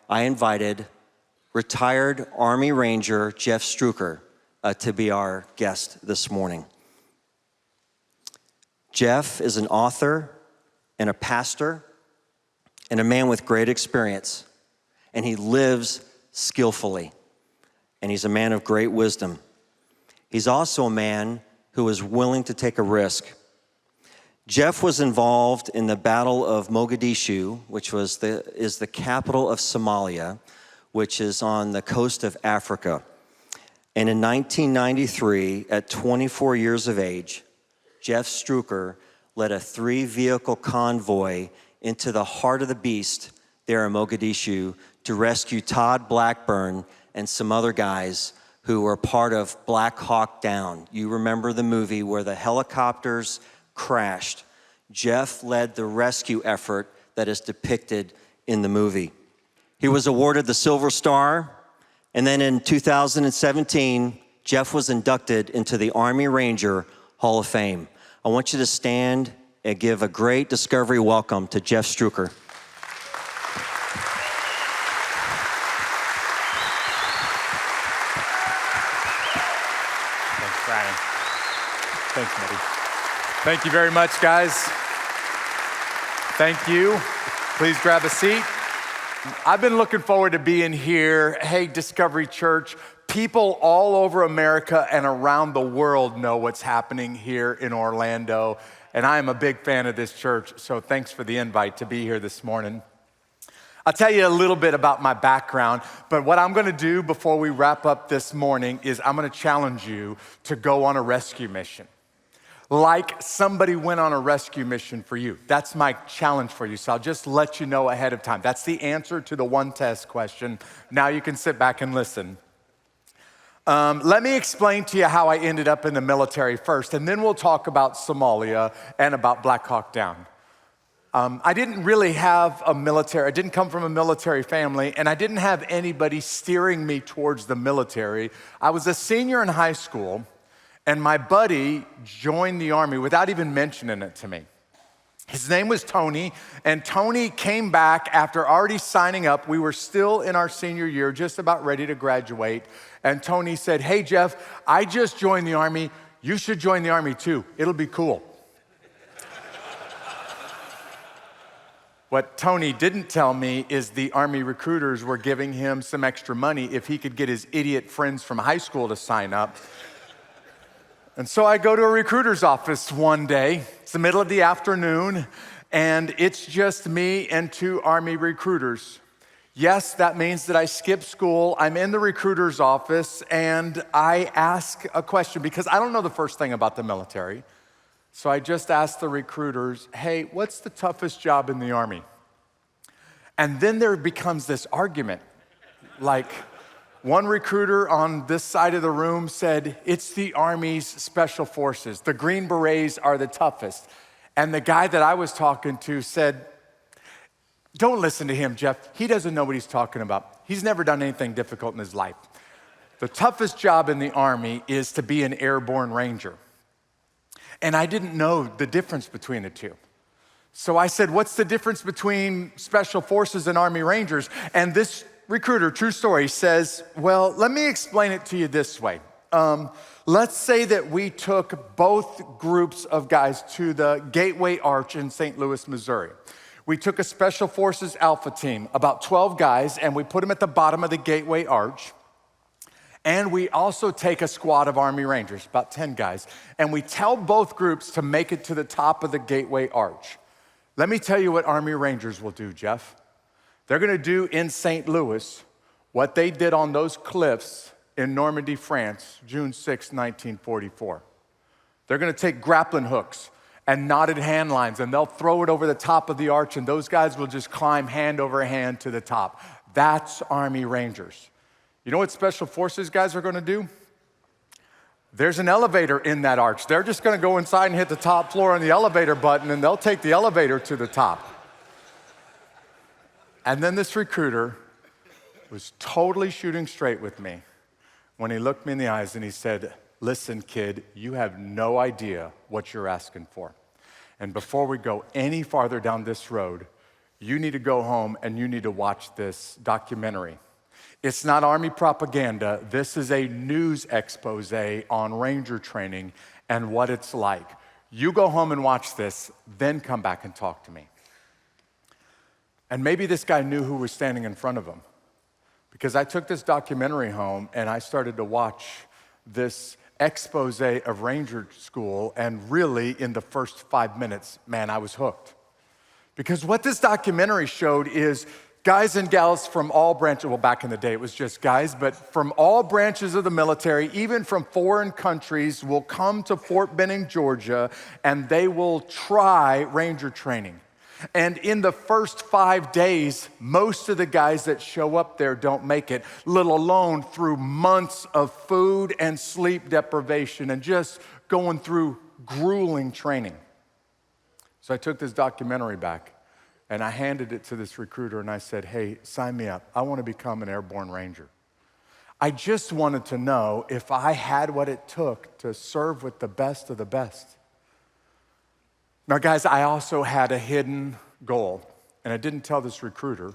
I invited retired Army Ranger Jeff Struecker to be our guest this morning. Jeff is an author and a pastor and a man with great experience, and he lives skillfully, and he's a man of great wisdom. He's also a man who is willing to take a risk. Jeff was involved in the Battle of Mogadishu, which is the capital of Somalia, which is on the coast of Africa. And in 1993, at 24 years of age, Jeff Struecker led a 3-vehicle convoy into the heart of the beast there in Mogadishu to rescue Todd Blackburn and some other guys who were part of Black Hawk Down. You remember the movie where the helicopters crashed. Jeff led the rescue effort that is depicted in the movie. He was awarded the Silver Star, and then in 2017, Jeff was inducted into the Army Ranger Hall of Fame. I want you to stand and give a great Discovery welcome to Jeff Struecker. Thanks, Brian. Thanks, Mitty. Thank you very much, guys. Thank you. Please grab a seat. I've been looking forward to being here. Hey, Discovery Church, people all over America and around the world know what's happening here in Orlando, and I am a big fan of this church, so thanks for the invite to be here this morning. I'll tell you a little bit about my background, but what I'm gonna do before we wrap up this morning is I'm gonna challenge you to go on a rescue mission. Like somebody went on a rescue mission for you. That's my challenge for you, so I'll just let you know ahead of time. That's the answer to the one test question. Now you can sit back and listen. Let me explain to you how I ended up in the military first, and then we'll talk about Somalia and about Black Hawk Down. I didn't really have I didn't come from a military family, and I didn't have anybody steering me towards the military. I was a senior in high school, and my buddy joined the Army without even mentioning it to me. His name was Tony, and Tony came back after already signing up. We were still in our senior year, just about ready to graduate. And Tony said, "Hey, Jeff, I just joined the Army. You should join the Army too. It'll be cool." What Tony didn't tell me is the Army recruiters were giving him some extra money if he could get his idiot friends from high school to sign up. And so I go to a recruiter's office one day. It's the middle of the afternoon, and it's just me and 2 Army recruiters. Yes, that means that I skip school. I'm in the recruiter's office, and I ask a question because I don't know the first thing about the military. So I just asked the recruiters, "Hey, what's the toughest job in the Army?" And then there becomes this argument. Like, one recruiter on this side of the room said, "It's the Army's Special Forces. The Green Berets are the toughest." And the guy that I was talking to said, "Don't listen to him, Jeff. He doesn't know what he's talking about. He's never done anything difficult in his life. The toughest job in the Army is to be an airborne ranger." And I didn't know the difference between the two. So I said, "What's the difference between Special Forces and Army Rangers?" And this recruiter, true story, says, "Well, let me explain it to you this way. Let's say that we took both groups of guys to the Gateway Arch in St. Louis, Missouri. We took a Special Forces Alpha team, about 12 guys, and we put them at the bottom of the Gateway Arch. And we also take a squad of Army Rangers, about 10 guys, and we tell both groups to make it to the top of the Gateway Arch. Let me tell you what Army Rangers will do, Jeff. They're gonna do in St. Louis what they did on those cliffs in Normandy, France, June 6, 1944. They're gonna take grappling hooks and knotted hand lines, and they'll throw it over the top of the arch, and those guys will just climb hand over hand to the top. That's Army Rangers. You know what Special Forces guys are gonna do? There's an elevator in that arch. They're just gonna go inside and hit the top floor on the elevator button, and they'll take the elevator to the top. And then this recruiter was totally shooting straight with me when he looked me in the eyes and he said, "Listen, kid, you have no idea what you're asking for. And before we go any farther down this road, you need to go home and you need to watch this documentary. It's not Army propaganda. This is a news expose on Ranger training and what it's like. You go home and watch this, then come back and talk to me. And maybe this guy knew who was standing in front of him, because I took this documentary home and I started to watch this expose of Ranger School, and really in the first 5 minutes, man, I was hooked. Because what this documentary showed is guys and gals from all branches, well, back in the day it was just guys, but from all branches of the military, even from foreign countries, will come to Fort Benning, Georgia, and they will try Ranger training. And in the first 5 days, most of the guys that show up there don't make it, let alone through months of food and sleep deprivation and just going through grueling training. So I took this documentary back and I handed it to this recruiter and I said, hey, sign me up. I want to become an airborne ranger. I just wanted to know if I had what it took to serve with the best of the best. Now, guys, I also had a hidden goal, and I didn't tell this recruiter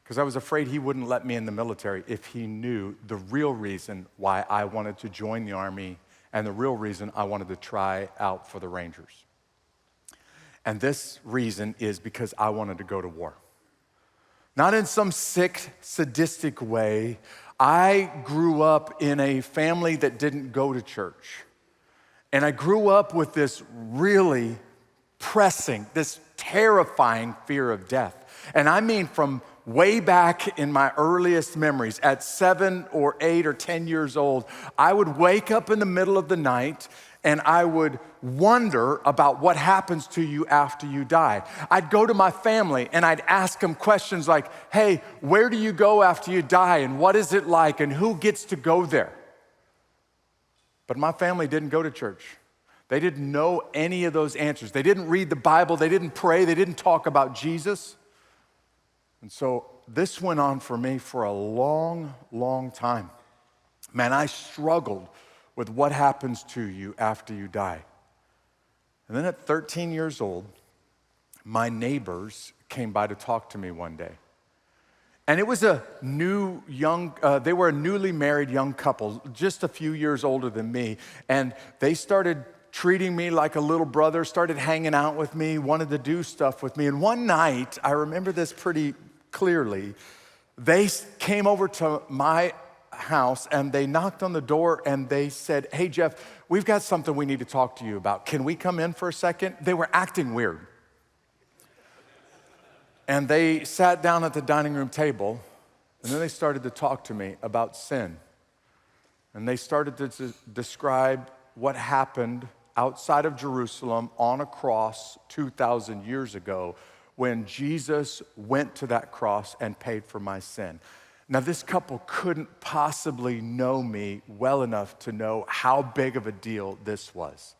because I was afraid he wouldn't let me in the military if he knew the real reason why I wanted to join the Army and the real reason I wanted to try out for the Rangers. And this reason is because I wanted to go to war. Not in some sick, sadistic way. I grew up in a family that didn't go to church. And I grew up with this really pressing, this terrifying fear of death. And I mean from way back in my earliest memories, at 7 or 8 or 10 years old, I would wake up in the middle of the night and I would wonder about what happens to you after you die. I'd go to my family and I'd ask them questions like, hey, where do you go after you die? And what is it like? And who gets to go there? But my family didn't go to church. They didn't know any of those answers. They didn't read the Bible. They didn't pray. They didn't talk about Jesus. And so this went on for me for a long, long time. Man, I struggled with what happens to you after you die. And then at 13 years old, my neighbors came by to talk to me one day. And it was they were a newly married young couple, just a few years older than me. And they started treating me like a little brother, started hanging out with me, wanted to do stuff with me. And one night, I remember this pretty clearly, they came over to my house and they knocked on the door and they said, hey, Jeff, we've got something we need to talk to you about. Can we come in for a second? They were acting weird. And they sat down at the dining room table and then they started to talk to me about sin. And they started to describe what happened outside of Jerusalem on a cross 2,000 years ago when Jesus went to that cross and paid for my sin. Now, this couple couldn't possibly know me well enough to know how big of a deal this was.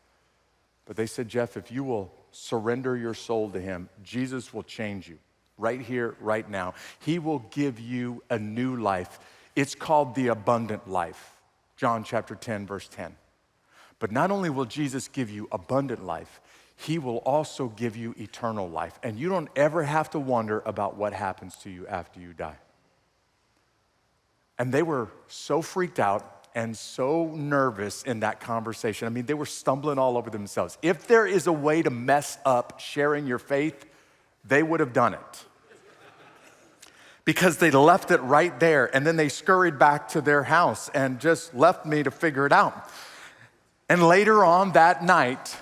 But they said, Jeff, if you will surrender your soul to him, Jesus will change you right here, right now. He will give you a new life. It's called the abundant life. John chapter 10, verse 10. But not only will Jesus give you abundant life, he will also give you eternal life. And you don't ever have to wonder about what happens to you after you die. And they were so freaked out and so nervous in that conversation. I mean, they were stumbling all over themselves. If there is a way to mess up sharing your faith, they would have done it. Because they left it right there, and then they scurried back to their house and just left me to figure it out. And later on that night,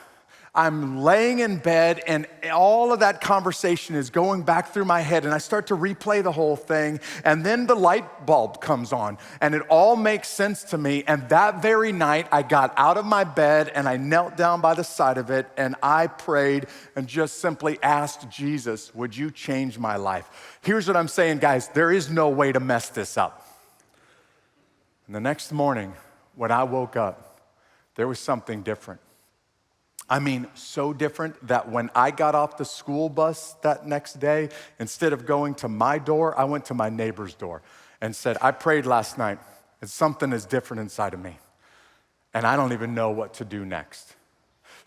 I'm laying in bed and all of that conversation is going back through my head and I start to replay the whole thing, and then the light bulb comes on and it all makes sense to me. And that very night I got out of my bed and I knelt down by the side of it and I prayed and just simply asked Jesus, would you change my life? Here's what I'm saying, guys, there is no way to mess this up. And the next morning when I woke up, there was something different. I mean, so different that when I got off the school bus that next day, instead of going to my door, I went to my neighbor's door and said, I prayed last night and something is different inside of me. And I don't even know what to do next.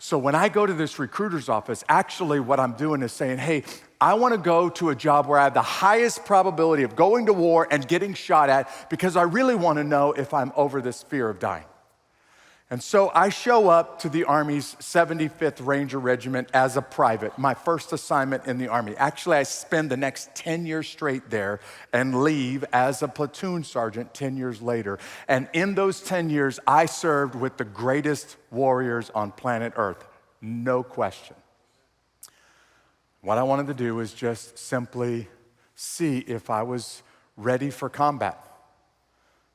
So when I go to this recruiter's office, actually what I'm doing is saying, hey, I want to go to a job where I have the highest probability of going to war and getting shot at because I really want to know if I'm over this fear of dying. And so I show up to the Army's 75th Ranger Regiment as a private, my first assignment in the Army. Actually, I spend the next 10 years straight there and leave as a platoon sergeant 10 years later. And in those 10 years, I served with the greatest warriors on planet Earth, no question. What I wanted to do was just simply see if I was ready for combat.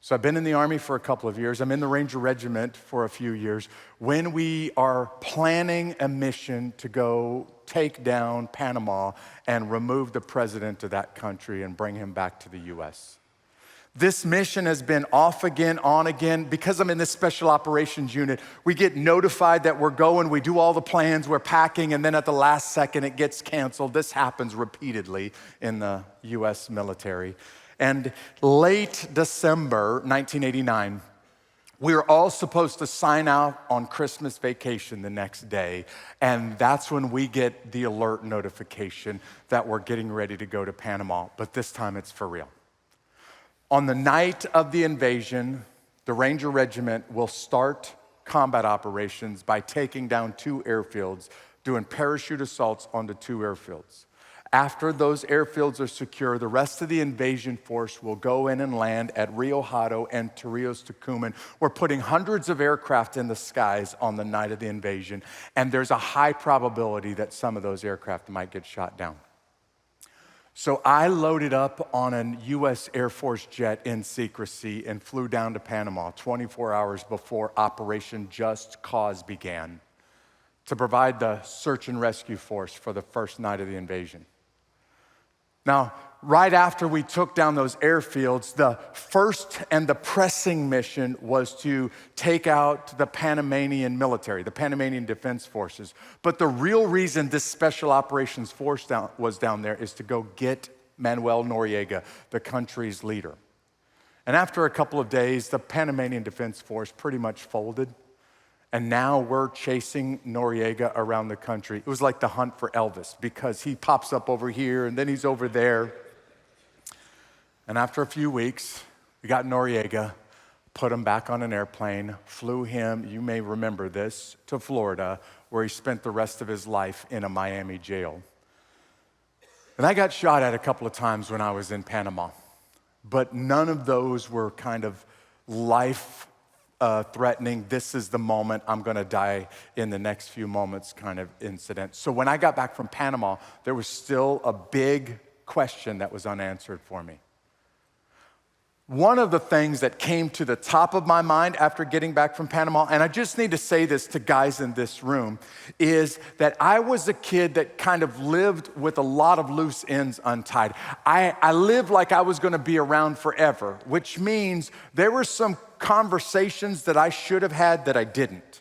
So I've been in the Army for a couple of years. I'm in the Ranger Regiment for a few years. When we are planning a mission to go take down Panama and remove the president of that country and bring him back to the U.S. This mission has been off again, on again. Because I'm in this special operations unit, we get notified that we're going, we do all the plans, we're packing, and then at the last second it gets canceled. This happens repeatedly in the U.S. military. And late December 1989, we were all supposed to sign out on Christmas vacation the next day, and that's when we get the alert notification that we're getting ready to go to Panama, but this time it's for real. On the night of the invasion, the Ranger Regiment will start combat operations by taking down 2 airfields, doing parachute assaults onto 2 airfields. After those airfields are secure, the rest of the invasion force will go in and land at Rio Hato and Torrijos Tucuman. We're putting hundreds of aircraft in the skies on the night of the invasion, and there's a high probability that some of those aircraft might get shot down. So I loaded up on a U.S. Air Force jet in secrecy and flew down to Panama 24 hours before Operation Just Cause began to provide the search and rescue force for the first night of the invasion. Now, right after we took down those airfields, the first and the pressing mission was to take out the Panamanian military, the Panamanian Defense Forces. But the real reason this Special Operations Force was down there is to go get Manuel Noriega, the country's leader. And after a couple of days, the Panamanian Defense Force pretty much folded. And now we're chasing Noriega around the country. It was like the hunt for Elvis because he pops up over here and then he's over there. And after a few weeks, we got Noriega, put him back on an airplane, flew him, you may remember this, to Florida, where he spent the rest of his life in a Miami jail. And I got shot at a couple of times when I was in Panama, but none of those were kind of life threatening, this is the moment I'm gonna die in the next few moments kind of incident. So when I got back from Panama, there was still a big question that was unanswered for me. One of the things that came to the top of my mind after getting back from Panama, and I just need to say this to guys in this room, is that I was a kid that kind of lived with a lot of loose ends untied. I lived like I was gonna be around forever, which means there were some conversations that I should have had that I didn't.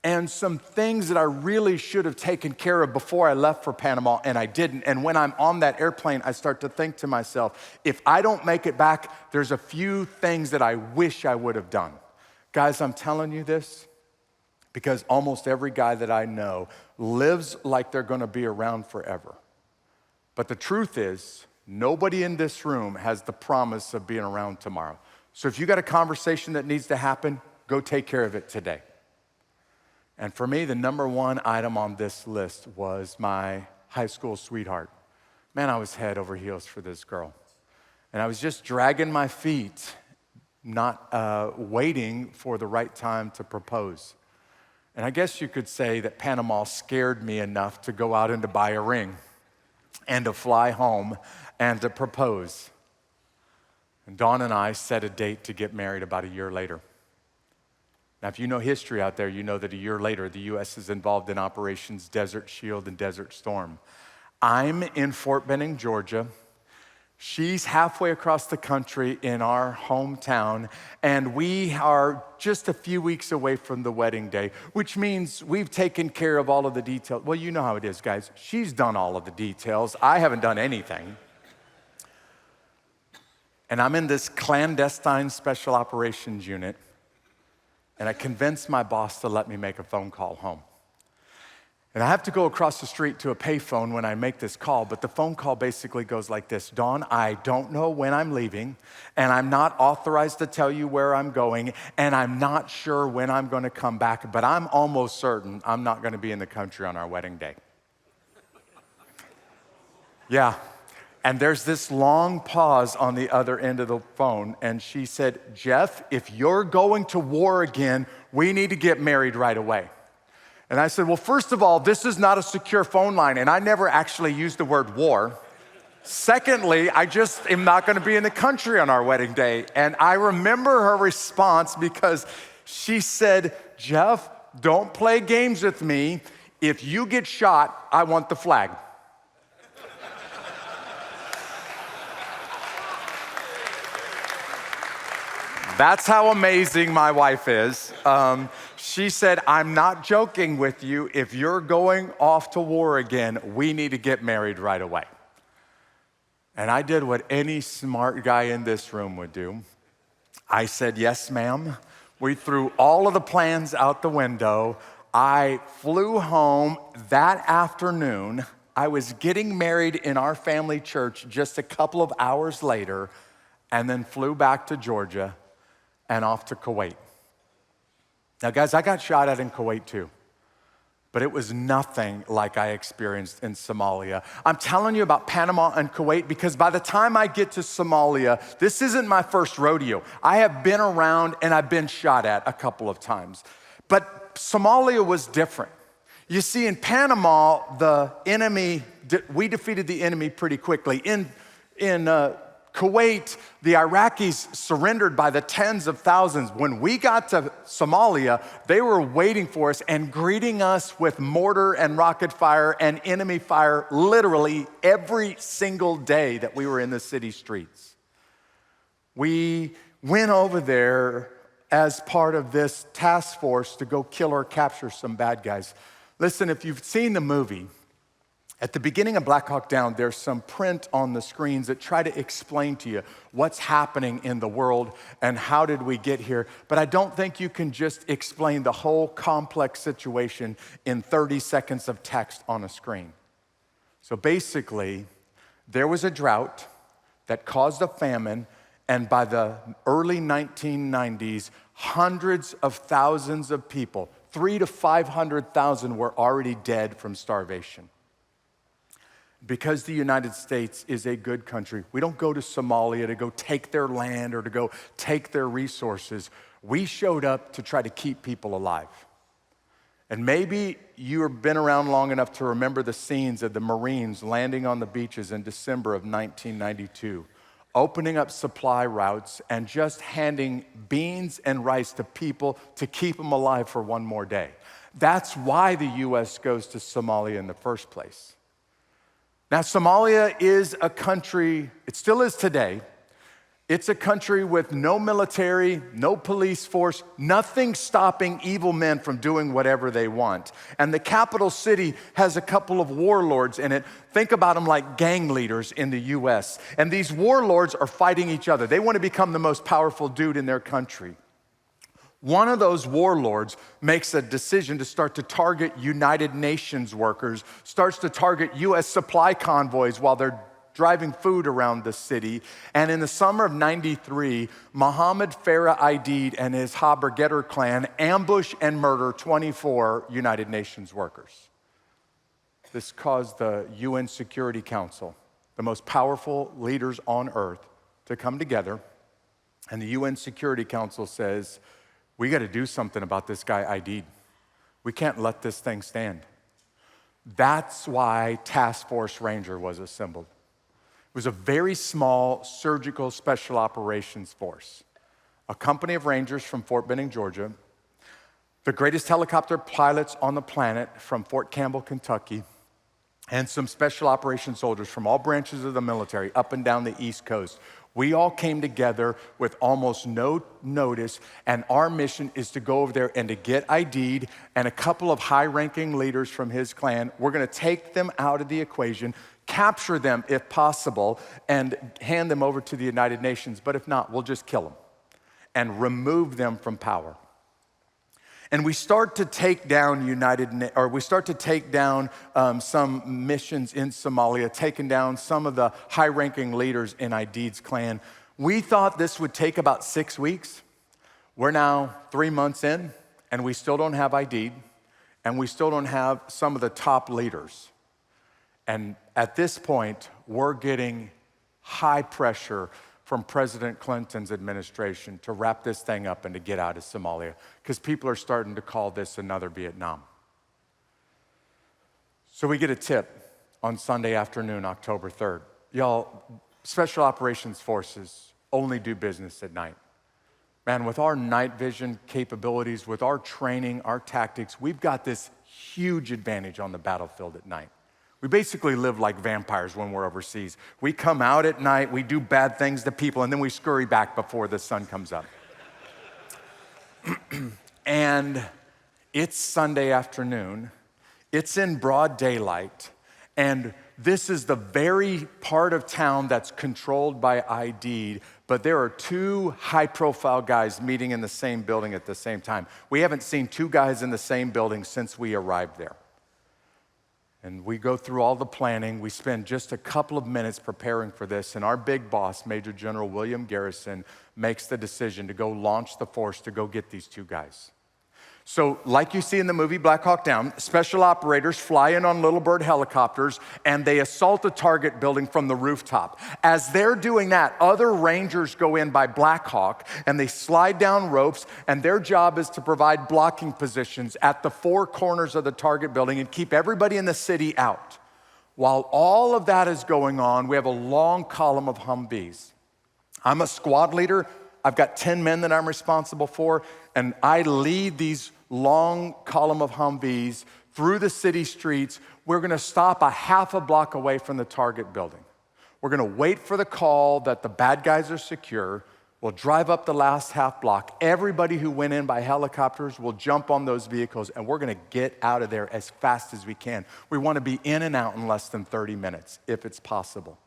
And some things that I really should have taken care of before I left for Panama, and I didn't. And when I'm on that airplane, I start to think to myself, if I don't make it back, there's a few things that I wish I would have done. Guys, I'm telling you this because almost every guy that I know lives like they're gonna be around forever. But the truth is, nobody in this room has the promise of being around tomorrow. So if you got a conversation that needs to happen, go take care of it today. And for me, the number one item on this list was my high school sweetheart. Man, I was head over heels for this girl. And I was just dragging my feet, not waiting for the right time to propose. And I guess you could say that Panama scared me enough to go out and to buy a ring and to fly home and to propose. And Dawn and I set a date to get married about a year later. Now, if you know history out there, you know that a year later, the U.S. is involved in Operations Desert Shield and Desert Storm. I'm in Fort Benning, Georgia. She's halfway across the country in our hometown, and we are just a few weeks away from the wedding day, which means we've taken care of all of the details. Well, you know how it is, guys. She's done all of the details. I haven't done anything. And I'm in this clandestine special operations unit, and I convinced my boss to let me make a phone call home. And I have to go across the street to a payphone when I make this call, but the phone call basically goes like this: Dawn, I don't know when I'm leaving, and I'm not authorized to tell you where I'm going, and I'm not sure when I'm going to come back, but I'm almost certain I'm not going to be in the country on our wedding day. Yeah, and there's this long pause on the other end of the phone, and she said, Jeff, if you're going to war again, we need to get married right away. And I said, well, first of all, this is not a secure phone line, and I never actually used the word war. Secondly, I just am not gonna be in the country on our wedding day. And I remember her response because she said, Jeff, don't play games with me. If you get shot, I want the flag. That's how amazing my wife is. She said, I'm not joking with you. If you're going off to war again, we need to get married right away. And I did what any smart guy in this room would do. I said, yes, ma'am. We threw all of the plans out the window. I flew home that afternoon. I was getting married in our family church just a couple of hours later, and then flew back to Georgia and off to Kuwait. Now, guys, I got shot at in Kuwait too, but it was nothing like I experienced in Somalia. I'm telling you about Panama and Kuwait because by the time I get to Somalia, this isn't my first rodeo. I have been around and I've been shot at a couple of times, but Somalia was different. You see, in Panama, we defeated the enemy pretty quickly. In Kuwait, the Iraqis surrendered by the tens of thousands. When we got to Somalia, they were waiting for us and greeting us with mortar and rocket fire and enemy fire literally every single day that we were in the city streets. We went over there as part of this task force to go kill or capture some bad guys. Listen, if you've seen the movie, at the beginning of Black Hawk Down, there's some print on the screens that try to explain to you what's happening in the world and how did we get here. But I don't think you can just explain the whole complex situation in 30 seconds of text on a screen. So basically, there was a drought that caused a famine, and by the early 1990s, hundreds of thousands of people, 300,000 to 500,000 were already dead from starvation. Because the United States is a good country, we don't go to Somalia to go take their land or to go take their resources. We showed up to try to keep people alive. And maybe you've been around long enough to remember the scenes of the Marines landing on the beaches in December of 1992, opening up supply routes and just handing beans and rice to people to keep them alive for one more day. That's why the U.S. goes to Somalia in the first place. Now, Somalia is a country, it still is today, it's a country with no military, no police force, nothing stopping evil men from doing whatever they want. And the capital city has a couple of warlords in it. Think about them like gang leaders in the US. And these warlords are fighting each other. They want to become the most powerful dude in their country. One of those warlords makes a decision to start to target United Nations workers, starts to target US supply convoys while they're driving food around the city. And in the summer of 93, Mohammed Farah Aidid and his Haber-Getter clan ambush and murder 24 United Nations workers. This caused the UN Security Council, the most powerful leaders on earth, to come together. And the UN Security Council says, we got to do something about this guy, Aidid. We can't let this thing stand. That's why Task Force Ranger was assembled. It was a very small surgical special operations force, a company of Rangers from Fort Benning, Georgia, the greatest helicopter pilots on the planet from Fort Campbell, Kentucky, and some special operations soldiers from all branches of the military up and down the East Coast. We all came together with almost no notice, and our mission is to go over there and to get Aidid and a couple of high-ranking leaders from his clan. We're gonna take them out of the equation, capture them if possible, and hand them over to the United Nations. But if not, we'll just kill them and remove them from power. And we start to take down some missions in Somalia, taking down some of the high-ranking leaders in Aidid's clan. We thought this would take about 6 weeks. We're now 3 months in, and we still don't have Aidid, and we still don't have some of the top leaders. And at this point, we're getting high pressure from President Clinton's administration to wrap this thing up and to get out of Somalia, because people are starting to call this another Vietnam. So we get a tip on Sunday afternoon, October 3rd. Y'all, Special Operations Forces only do business at night. Man, with our night vision capabilities, with our training, our tactics, we've got this huge advantage on the battlefield at night. We basically live like vampires when we're overseas. We come out at night, we do bad things to people, and then we scurry back before the sun comes up. And it's Sunday afternoon, it's in broad daylight, and this is the very part of town that's controlled by Aidid, but there are 2 high-profile guys meeting in the same building at the same time. We haven't seen 2 guys in the same building since we arrived there. And we go through all the planning. We spend just a couple of minutes preparing for this, and our big boss, Major General William Garrison, makes the decision to go launch the force to go get these 2 guys. So like you see in the movie Black Hawk Down, special operators fly in on Little Bird helicopters and they assault a target building from the rooftop. As they're doing that, other Rangers go in by Black Hawk and they slide down ropes, and their job is to provide blocking positions at the 4 corners of the target building and keep everybody in the city out. While all of that is going on, we have a long column of Humvees. I'm a squad leader. I've got 10 men that I'm responsible for, and I lead these long column of Humvees through the city streets. We're gonna stop a half a block away from the target building. We're gonna wait for the call that the bad guys are secure. We'll drive up the last half block. Everybody who went in by helicopters will jump on those vehicles, and we're gonna get out of there as fast as we can. We wanna be in and out in less than 30 minutes, if it's possible.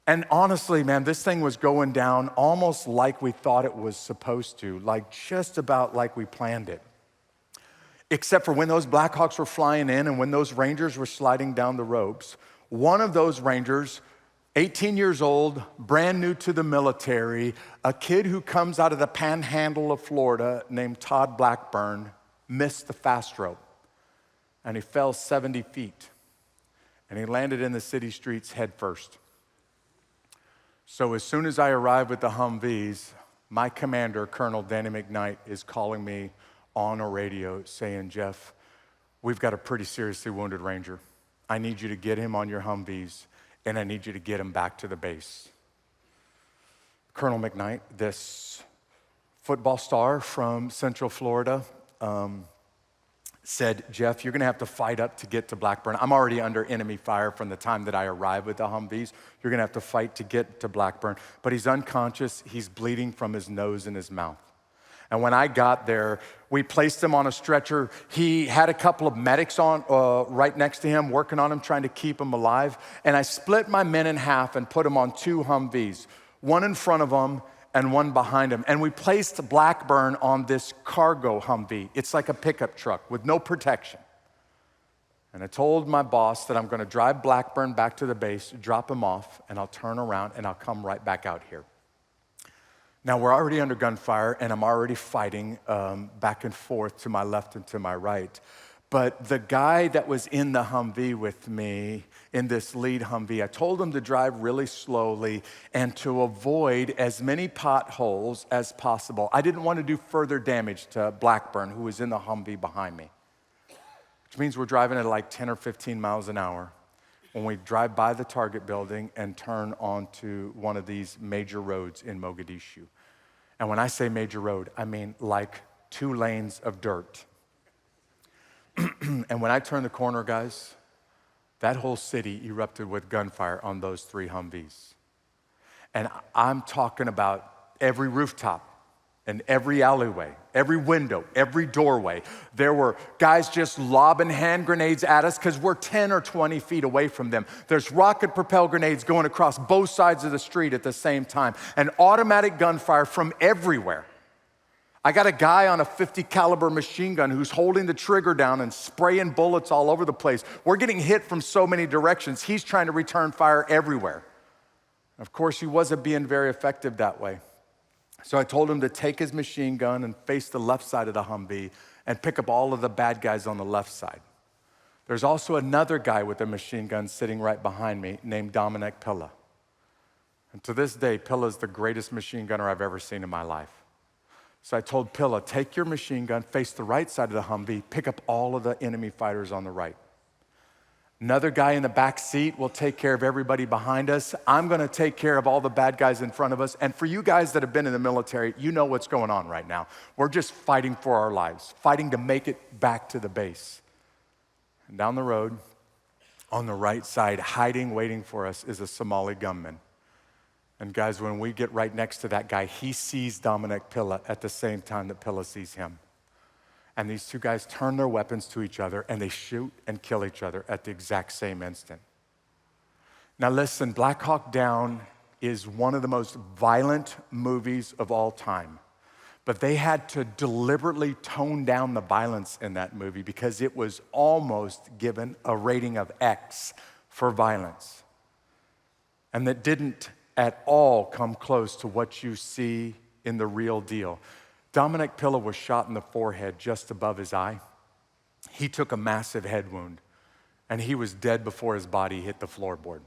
And honestly, man, this thing was going down almost like we thought it was supposed to, like just about like we planned it. Except for when those Black Hawks were flying in and when those Rangers were sliding down the ropes, one of those Rangers, 18 years old, brand new to the military, a kid who comes out of the panhandle of Florida named Todd Blackburn, missed the fast rope. And he fell 70 feet. And he landed in the city streets head first. So as soon as I arrive with the Humvees, my commander, Colonel Danny McKnight, is calling me on a radio saying, "Jeff, we've got a pretty seriously wounded Ranger. I need you to get him on your Humvees, and I need you to get him back to the base." Colonel McKnight, this football star from Central Florida, said, "Jeff, you're gonna have to fight up to get to Blackburn. I'm already under enemy fire from the time that I arrived with the Humvees. You're gonna have to fight to get to Blackburn." But he's unconscious, he's bleeding from his nose and his mouth. And when I got there, we placed him on a stretcher. He had a couple of medics on right next to him, working on him, trying to keep him alive. And I split my men in half and put them on 2 Humvees, one in front of him and one behind him. And we placed Blackburn on this cargo Humvee. It's like a pickup truck with no protection. And I told my boss that I'm gonna drive Blackburn back to the base, drop him off, and I'll turn around and I'll come right back out here. Now we're already under gunfire and I'm already fighting back and forth to my left and to my right. But the guy that was in the Humvee with me, in this lead Humvee, I told him to drive really slowly and to avoid as many potholes as possible. I didn't want to do further damage to Blackburn, who was in the Humvee behind me. Which means we're driving at like 10 or 15 miles an hour when we drive by the target building and turn onto one of these major roads in Mogadishu. And when I say major road, I mean like 2 lanes of dirt. And when I turned the corner, guys, that whole city erupted with gunfire on those 3 Humvees. And I'm talking about every rooftop and every alleyway, every window, every doorway. There were guys just lobbing hand grenades at us because we're 10 or 20 feet away from them. There's rocket propelled grenades going across both sides of the street at the same time, and automatic gunfire from everywhere. I got a guy on a 50 caliber machine gun who's holding the trigger down and spraying bullets all over the place. We're getting hit from so many directions. He's trying to return fire everywhere. Of course, he wasn't being very effective that way. So I told him to take his machine gun and face the left side of the Humvee and pick up all of the bad guys on the left side. There's also another guy with a machine gun sitting right behind me named Dominic Pilla. And to this day, Pilla is the greatest machine gunner I've ever seen in my life. So I told Pilla, take your machine gun, face the right side of the Humvee, pick up all of the enemy fighters on the right. Another guy in the back seat will take care of everybody behind us. I'm gonna take care of all the bad guys in front of us. And for you guys that have been in the military, you know what's going on right now. We're just fighting for our lives, fighting to make it back to the base. And down the road, on the right side, hiding, waiting for us, is a Somali gunman. And guys, when we get right next to that guy, he sees Dominic Pilla at the same time that Pilla sees him. And these two guys turn their weapons to each other and they shoot and kill each other at the exact same instant. Now listen, Black Hawk Down is one of the most violent movies of all time. But they had to deliberately tone down the violence in that movie because it was almost given a rating of X for violence. And that didn't at all come close to what you see in the real deal. Dominic Pilla was shot in the forehead just above his eye. He took a massive head wound, and he was dead before his body hit the floorboard.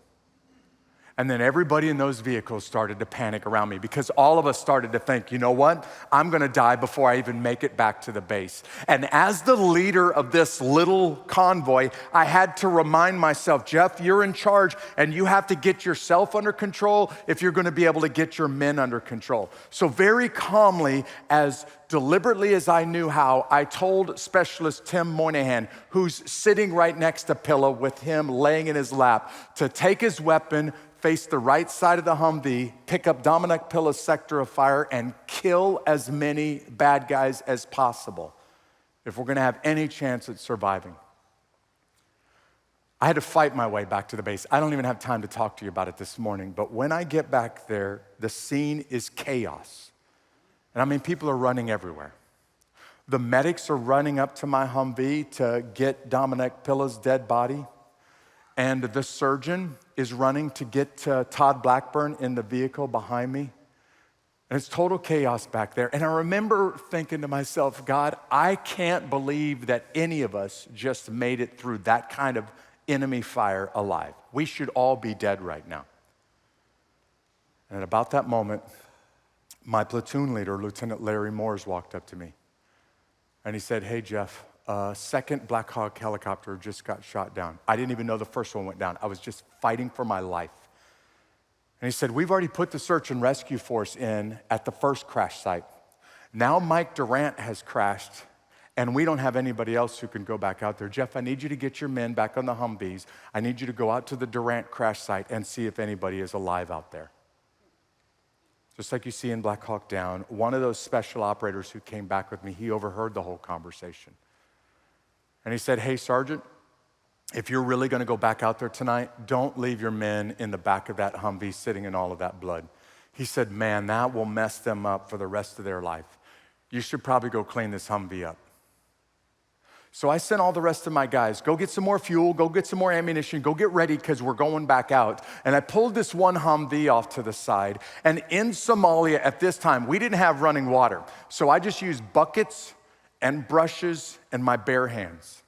And then everybody in those vehicles started to panic around me because all of us started to think, you know what? I'm gonna die before I even make it back to the base. And as the leader of this little convoy, I had to remind myself, Jeff, you're in charge and you have to get yourself under control if you're gonna be able to get your men under control. So very calmly, as deliberately as I knew how, I told Specialist Tim Moynihan, who's sitting right next to Pilla with him laying in his lap, to take his weapon, face the right side of the Humvee, pick up Dominic Pilla's sector of fire, and kill as many bad guys as possible if we're gonna have any chance at surviving. I had to fight my way back to the base. I don't even have time to talk to you about it this morning, but when I get back there, the scene is chaos. And I mean, people are running everywhere. The medics are running up to my Humvee to get Dominic Pilla's dead body. And the surgeon is running to get Todd Blackburn in the vehicle behind me. And it's total chaos back there. And I remember thinking to myself, God, I can't believe that any of us just made it through that kind of enemy fire alive. We should all be dead right now. And at about that moment, my platoon leader, Lieutenant Larry Moores, walked up to me. And he said, hey, Jeff, second Black Hawk helicopter just got shot down. I didn't even know the first one went down. I was just fighting for my life. And he said, we've already put the search and rescue force in at the first crash site. Now Mike Durant has crashed, and we don't have anybody else who can go back out there. Jeff, I need you to get your men back on the Humvees. I need you to go out to the Durant crash site and see if anybody is alive out there. Just like you see in Black Hawk Down, one of those special operators who came back with me, he overheard the whole conversation. And he said, hey, Sergeant, if you're really gonna go back out there tonight, don't leave your men in the back of that Humvee sitting in all of that blood. He said, man, that will mess them up for the rest of their life. You should probably go clean this Humvee up. So I sent all the rest of my guys, go get some more fuel, go get some more ammunition, go get ready because we're going back out. And I pulled this one Humvee off to the side. And in Somalia at this time, we didn't have running water. So I just used buckets and brushes and my bare hands.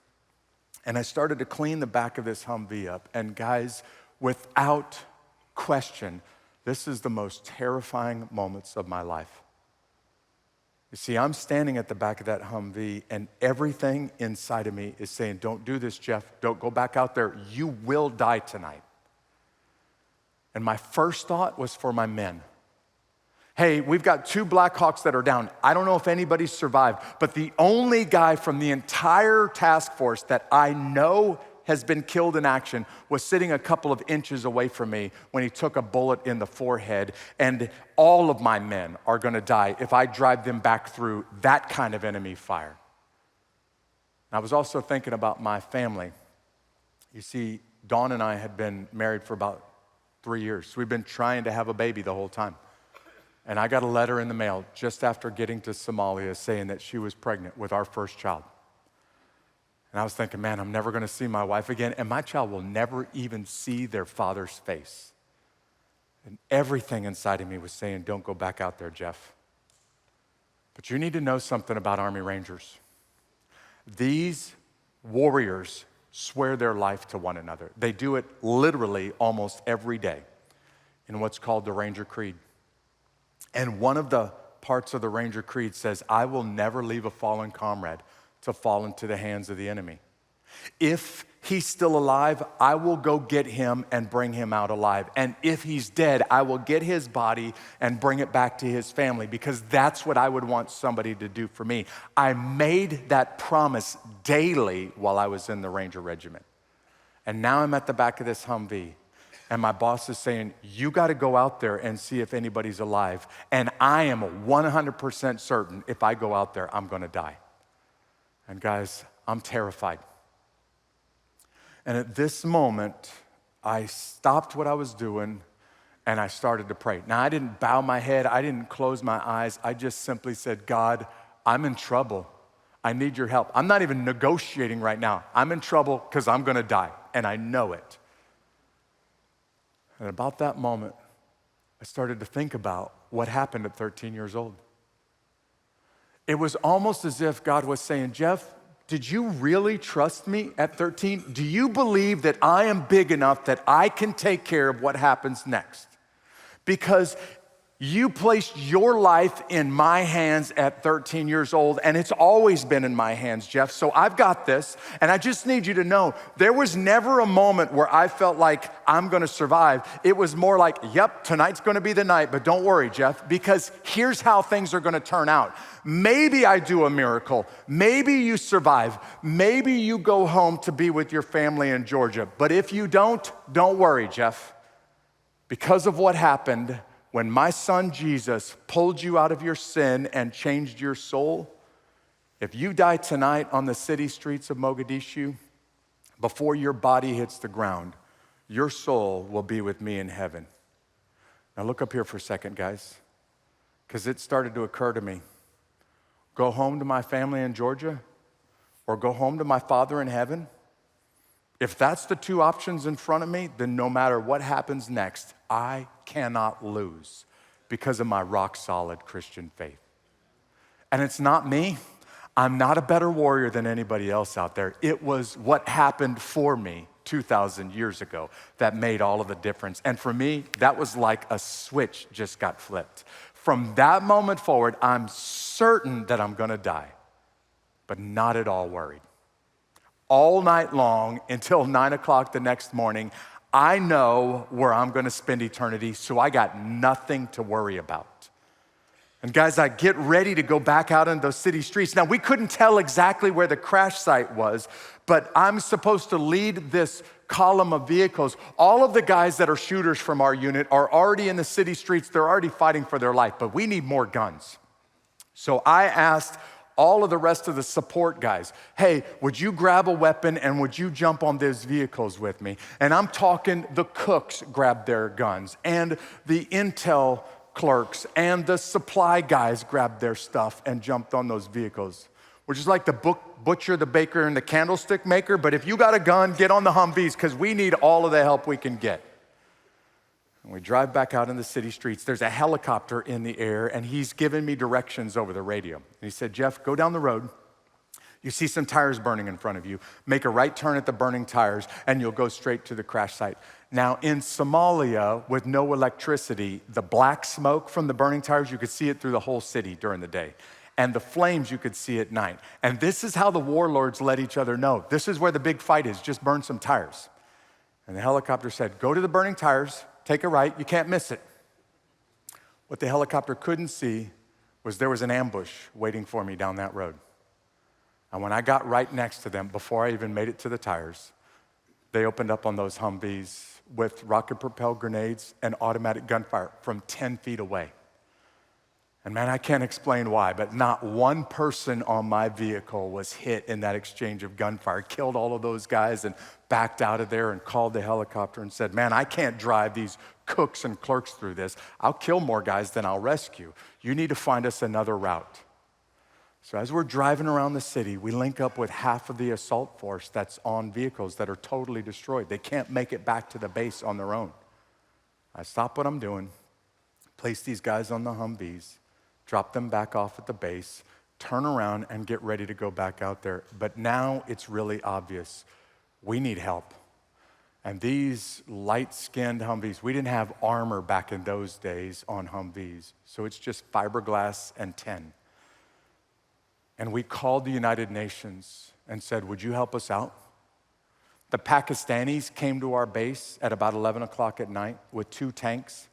And I started to clean the back of this Humvee up. And guys, without question, this is the most terrifying moments of my life. You see, I'm standing at the back of that Humvee and everything inside of me is saying, don't do this, Jeff. Don't go back out there. You will die tonight. And my first thought was for my men. Hey, we've got 2 Black Hawks that are down. I don't know if anybody survived, but the only guy from the entire task force that I know has been killed in action was sitting a couple of inches away from me when he took a bullet in the forehead. And all of my men are gonna die if I drive them back through that kind of enemy fire. I was also thinking about my family. You see, Dawn and I had been married for about 3 years. So we've been trying to have a baby the whole time. And I got a letter in the mail just after getting to Somalia saying that she was pregnant with our first child. And I was thinking, man, I'm never gonna see my wife again, and my child will never even see their father's face. And everything inside of me was saying, don't go back out there, Jeff. But you need to know something about Army Rangers. These warriors swear their life to one another. They do it literally almost every day in what's called the Ranger Creed. And one of the parts of the Ranger Creed says, I will never leave a fallen comrade to fall into the hands of the enemy. If he's still alive, I will go get him and bring him out alive. And if he's dead, I will get his body and bring it back to his family, because that's what I would want somebody to do for me. I made that promise daily while I was in the Ranger Regiment. And now I'm at the back of this Humvee, and my boss is saying, you got to go out there and see if anybody's alive. And I am 100% certain if I go out there, I'm going to die. And guys, I'm terrified. And at this moment, I stopped what I was doing and I started to pray. Now, I didn't bow my head. I didn't close my eyes. I just simply said, God, I'm in trouble. I need your help. I'm not even negotiating right now. I'm in trouble because I'm going to die, and I know it. And about that moment, I started to think about what happened at 13 years old. It was almost as if God was saying, Jeff, did you really trust me at 13? Do you believe that I am big enough that I can take care of what happens next? Because you placed your life in my hands at 13 years old, and it's always been in my hands, Jeff. So I've got this, and I just need you to know, there was never a moment where I felt like I'm gonna survive. It was more like, yep, tonight's gonna be the night, but don't worry, Jeff, because here's how things are gonna turn out. Maybe I do a miracle. Maybe you survive. Maybe you go home to be with your family in Georgia. But if you don't worry, Jeff. Because of what happened, when my son Jesus pulled you out of your sin and changed your soul, if you die tonight on the city streets of Mogadishu, before your body hits the ground, your soul will be with me in heaven. Now look up here for a second, guys, because it started to occur to me. Go home to my family in Georgia, or go home to my Father in heaven? If that's the two options in front of me, then no matter what happens next, I cannot lose because of my rock-solid Christian faith. And it's not me. I'm not a better warrior than anybody else out there. It was what happened for me 2,000 years ago that made all of the difference. And for me, that was like a switch just got flipped. From that moment forward, I'm certain that I'm gonna die, but not at all worried. All night long until 9 o'clock the next morning, I know where I'm gonna spend eternity, so I got nothing to worry about. And guys, I get ready to go back out in those city streets. Now, we couldn't tell exactly where the crash site was, but I'm supposed to lead this column of vehicles. All of the guys that are shooters from our unit are already in the city streets. They're already fighting for their life, but we need more guns. So I asked all of the rest of the support guys, hey, would you grab a weapon and would you jump on those vehicles with me? And I'm talking the cooks grabbed their guns, and the intel clerks and the supply guys grabbed their stuff and jumped on those vehicles. We're just like the butcher, the baker, and the candlestick maker, but if you got a gun, get on the Humvees, because we need all of the help we can get. And we drive back out in the city streets. There's a helicopter in the air, and he's giving me directions over the radio. And he said, Jeff, go down the road. You see some tires burning in front of you. Make a right turn at the burning tires, and you'll go straight to the crash site. Now, in Somalia, with no electricity, the black smoke from the burning tires, you could see it through the whole city during the day. And the flames, you could see at night. And this is how the warlords let each other know. This is where the big fight is. Just burn some tires. And the helicopter said, go to the burning tires. Take a right, you can't miss it. What the helicopter couldn't see was there was an ambush waiting for me down that road. And when I got right next to them, before I even made it to the tires, they opened up on those Humvees with rocket-propelled grenades and automatic gunfire from 10 feet away. And man, I can't explain why, but not one person on my vehicle was hit in that exchange of gunfire. Killed all of those guys and backed out of there and called the helicopter and said, man, I can't drive these cooks and clerks through this. I'll kill more guys than I'll rescue. You need to find us another route. So as we're driving around the city, we link up with half of the assault force that's on vehicles that are totally destroyed. They can't make it back to the base on their own. I stop what I'm doing, place these guys on the Humvees, drop them back off at the base, turn around and get ready to go back out there. But now it's really obvious. We need help. And these light-skinned Humvees, we didn't have armor back in those days on Humvees, so it's just fiberglass and tin. And we called the United Nations and said, would you help us out? The Pakistanis came to our base at about 11 o'clock at night with 2 tanks.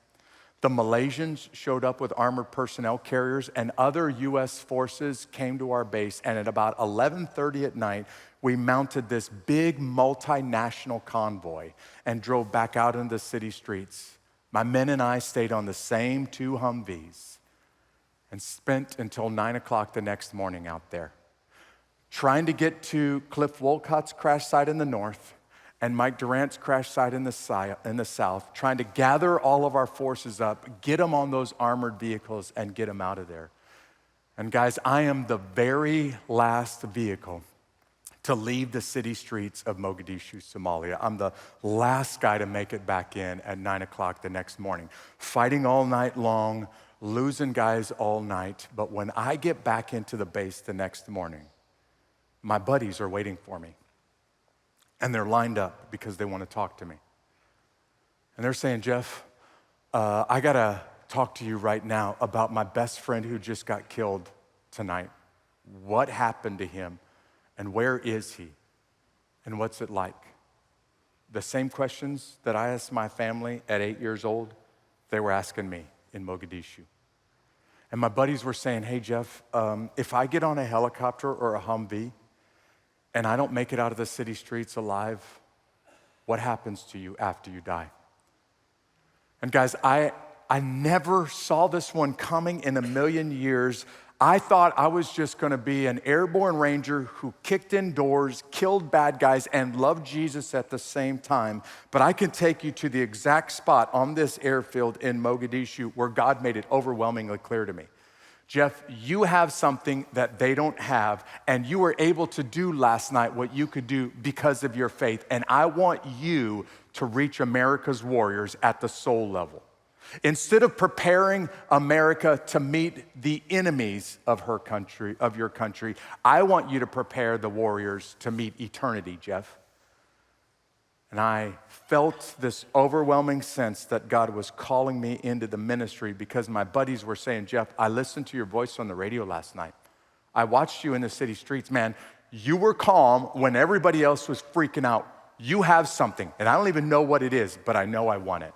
The Malaysians showed up with armored personnel carriers, and other U.S. forces came to our base, and at about 11:30 at night, we mounted this big multinational convoy and drove back out into the city streets. My men and I stayed on the same 2 Humvees and spent until 9 o'clock the next morning out there, trying to get to Cliff Wolcott's crash site in the north and Mike Durant's crash site in the south, trying to gather all of our forces up, get them on those armored vehicles, and get them out of there. And guys, I am the very last vehicle to leave the city streets of Mogadishu, Somalia. I'm the last guy to make it back in at 9 o'clock the next morning, fighting all night long, losing guys all night. But when I get back into the base the next morning, my buddies are waiting for me. And they're lined up because they want to talk to me. And they're saying, Jeff, I got to talk to you right now about my best friend who just got killed tonight. What happened to him? And where is he? And what's it like? The same questions that I asked my family at 8 years old, they were asking me in Mogadishu. And my buddies were saying, hey, Jeff, if I get on a helicopter or a Humvee and I don't make it out of the city streets alive, what happens to you after you die? And guys, I never saw this one coming in a million years. I thought I was just gonna be an airborne ranger who kicked in doors, killed bad guys, and loved Jesus at the same time. But I can take you to the exact spot on this airfield in Mogadishu where God made it overwhelmingly clear to me. Jeff, you have something that they don't have, and you were able to do last night what you could do because of your faith. And I want you to reach America's warriors at the soul level. Instead of preparing America to meet the enemies of her country, of your country, I want you to prepare the warriors to meet eternity, Jeff. And I felt this overwhelming sense that God was calling me into the ministry because my buddies were saying, Jeff, I listened to your voice on the radio last night. I watched you in the city streets. Man, you were calm when everybody else was freaking out. You have something, and I don't even know what it is, but I know I want it.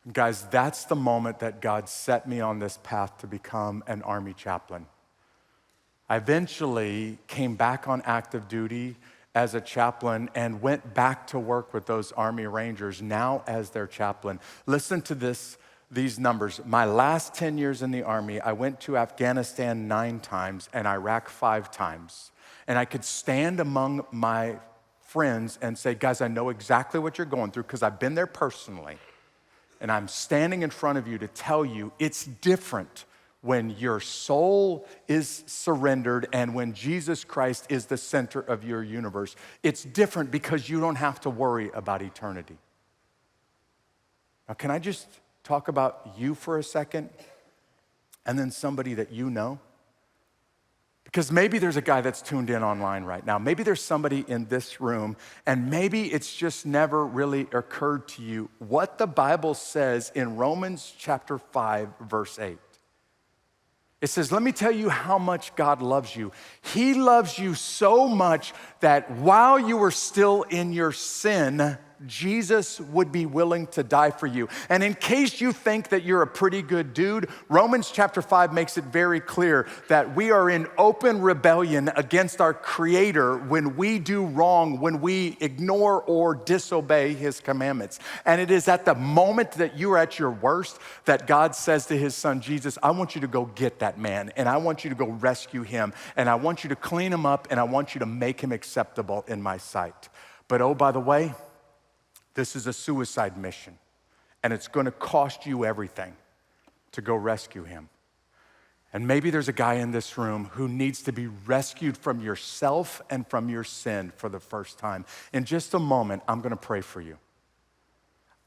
And guys, that's the moment that God set me on this path to become an Army chaplain. I eventually came back on active duty as a chaplain and went back to work with those Army Rangers, now as their chaplain. Listen to these numbers. My last 10 years in the Army, I went to Afghanistan 9 times and Iraq 5 times. And I could stand among my friends and say, guys, I know exactly what you're going through because I've been there personally. And I'm standing in front of you to tell you it's different when your soul is surrendered and when Jesus Christ is the center of your universe. It's different because you don't have to worry about eternity. Now, can I just talk about you for a second and then somebody that you know? Because maybe there's a guy that's tuned in online right now. Maybe there's somebody in this room, and maybe it's just never really occurred to you what the Bible says in Romans chapter 5, verse 8. It says, let me tell you how much God loves you. He loves you so much that while you were still in your sin, Jesus would be willing to die for you. And in case you think that you're a pretty good dude, Romans chapter 5 makes it very clear that we are in open rebellion against our Creator when we do wrong, when we ignore or disobey His commandments. And it is at the moment that you are at your worst that God says to His Son, Jesus, I want you to go get that man, and I want you to go rescue him, and I want you to clean him up, and I want you to make him acceptable in my sight. But oh, by the way, this is a suicide mission, and it's gonna cost you everything to go rescue him. And maybe there's a guy in this room who needs to be rescued from yourself and from your sin for the first time. In just a moment, I'm gonna pray for you.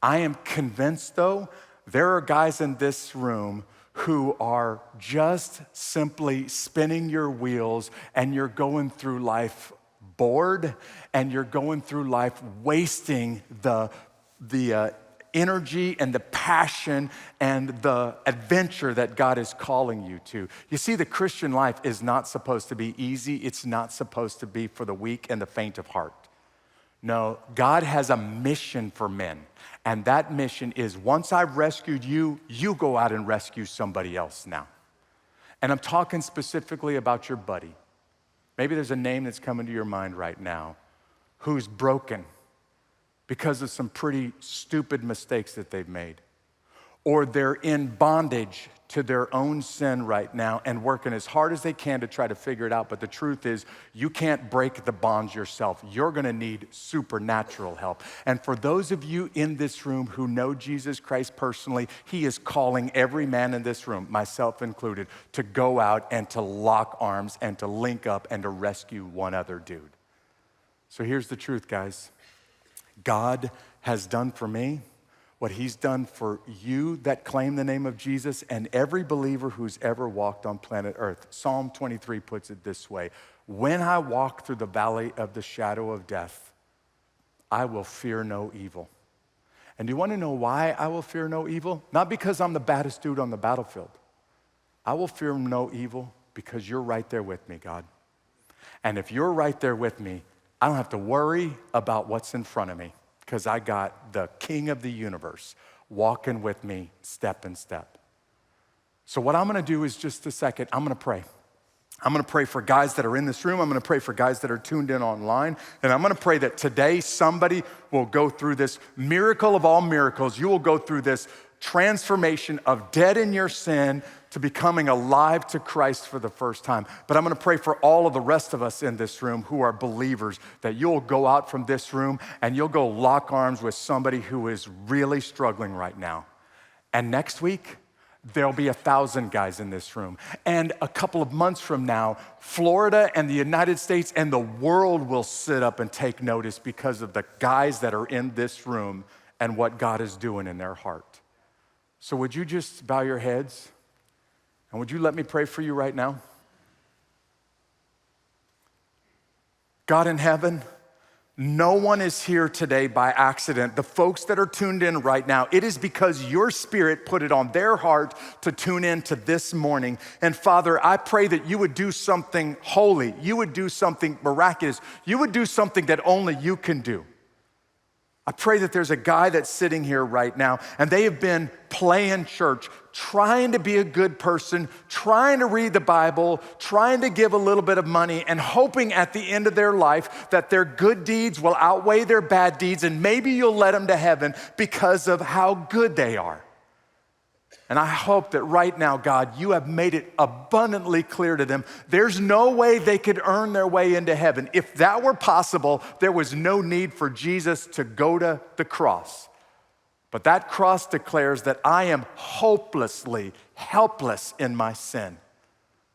I am convinced, though, there are guys in this room who are just simply spinning your wheels, and you're going through life bored, and you're going through life wasting the energy and the passion and the adventure that God is calling you to. You see, the Christian life is not supposed to be easy. It's not supposed to be for the weak and the faint of heart. No, God has a mission for men. And that mission is, once I've rescued you, you go out and rescue somebody else now. And I'm talking specifically about your buddy. Maybe there's a name that's coming to your mind right now who's broken because of some pretty stupid mistakes that they've made. Or they're in bondage to their own sin right now and working as hard as they can to try to figure it out. But the truth is, you can't break the bonds yourself. You're gonna need supernatural help. And for those of you in this room who know Jesus Christ personally, He is calling every man in this room, myself included, to go out and to lock arms and to link up and to rescue one other dude. So here's the truth, guys. God has done for me what He's done for you that claim the name of Jesus and every believer who's ever walked on planet Earth. Psalm 23 puts it this way: when I walk through the valley of the shadow of death, I will fear no evil. And do you want to know why I will fear no evil? Not because I'm the baddest dude on the battlefield. I will fear no evil because you're right there with me, God. And if you're right there with me, I don't have to worry about what's in front of me, because I got the King of the universe walking with me step in step. So what I'm gonna do is, just a second, I'm gonna pray. I'm gonna pray for guys that are in this room. I'm gonna pray for guys that are tuned in online. And I'm gonna pray that today somebody will go through this miracle of all miracles. You will go through this transformation of dead in your sin to becoming alive to Christ for the first time. But I'm gonna pray for all of the rest of us in this room who are believers, that you'll go out from this room and you'll go lock arms with somebody who is really struggling right now. And next week, there'll be 1,000 guys in this room. And a couple of months from now, Florida and the United States and the world will sit up and take notice because of the guys that are in this room and what God is doing in their heart. So would you just bow your heads? And would you let me pray for you right now? God in heaven, no one is here today by accident. The folks that are tuned in right now, it is because your Spirit put it on their heart to tune in to this morning. And Father, I pray that you would do something holy. You would do something miraculous. You would do something that only you can do. I pray that there's a guy that's sitting here right now and they have been playing church, trying to be a good person, trying to read the Bible, trying to give a little bit of money, and hoping at the end of their life that their good deeds will outweigh their bad deeds, and maybe you'll let them to heaven because of how good they are. And I hope that right now, God, you have made it abundantly clear to them there's no way they could earn their way into heaven. If that were possible, there was no need for Jesus to go to the cross. But that cross declares that I am hopelessly helpless in my sin.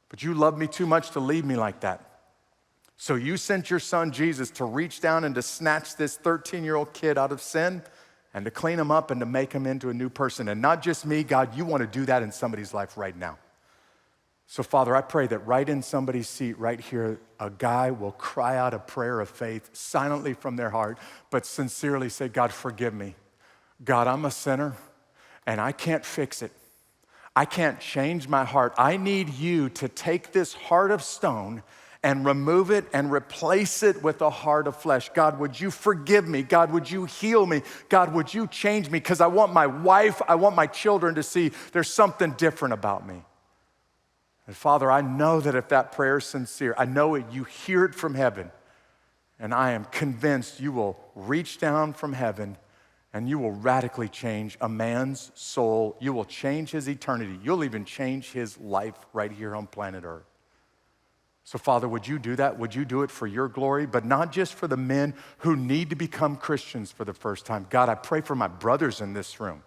But you love me too much to leave me like that. So you sent your son Jesus to reach down and to snatch this 13-year-old kid out of sin and to clean him up and to make him into a new person. And not just me, God, you want to do that in somebody's life right now. So Father, I pray that right in somebody's seat right here, a guy will cry out a prayer of faith silently from their heart, but sincerely say, God, forgive me. God, I'm a sinner and I can't fix it. I can't change my heart. I need you to take this heart of stone and remove it and replace it with a heart of flesh. God, would you forgive me? God, would you heal me? God, would you change me? Because I want my wife, I want my children to see there's something different about me. And Father, I know that if that prayer is sincere, I know it, you hear it from heaven. And I am convinced you will reach down from heaven and you will radically change a man's soul. You will change his eternity. You'll even change his life right here on planet Earth. So Father, would you do that? Would you do it for your glory, but not just for the men who need to become Christians for the first time? God, I pray for my brothers in this room.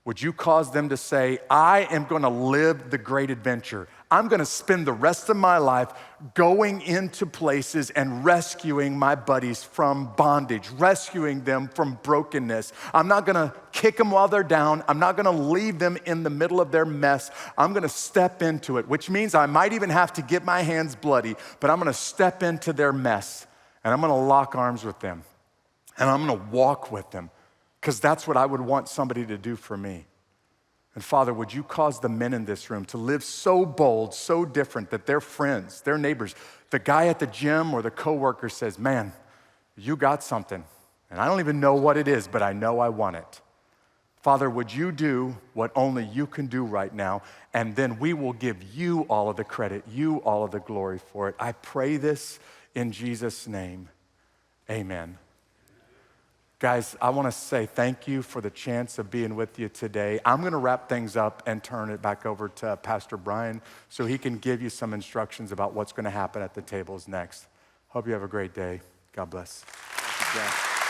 Would you cause them to say, I am going to live the great adventure. I'm going to spend the rest of my life going into places and rescuing my buddies from bondage, rescuing them from brokenness. I'm not going to kick them while they're down. I'm not going to leave them in the middle of their mess. I'm going to step into it, which means I might even have to get my hands bloody, but I'm going to step into their mess and I'm going to lock arms with them and I'm going to walk with them. Because that's what I would want somebody to do for me. And Father, would you cause the men in this room to live so bold, so different that their friends, their neighbors, the guy at the gym or the coworker says, man, you got something. And I don't even know what it is, but I know I want it. Father, would you do what only you can do right now? And then we will give you all of the credit, you all of the glory for it. I pray this in Jesus' name. Amen. Guys, I want to say thank you for the chance of being with you today. I'm going to wrap things up and turn it back over to Pastor Brian so he can give you some instructions about what's going to happen at the tables next. Hope you have a great day. God bless. Thank you, Jeff.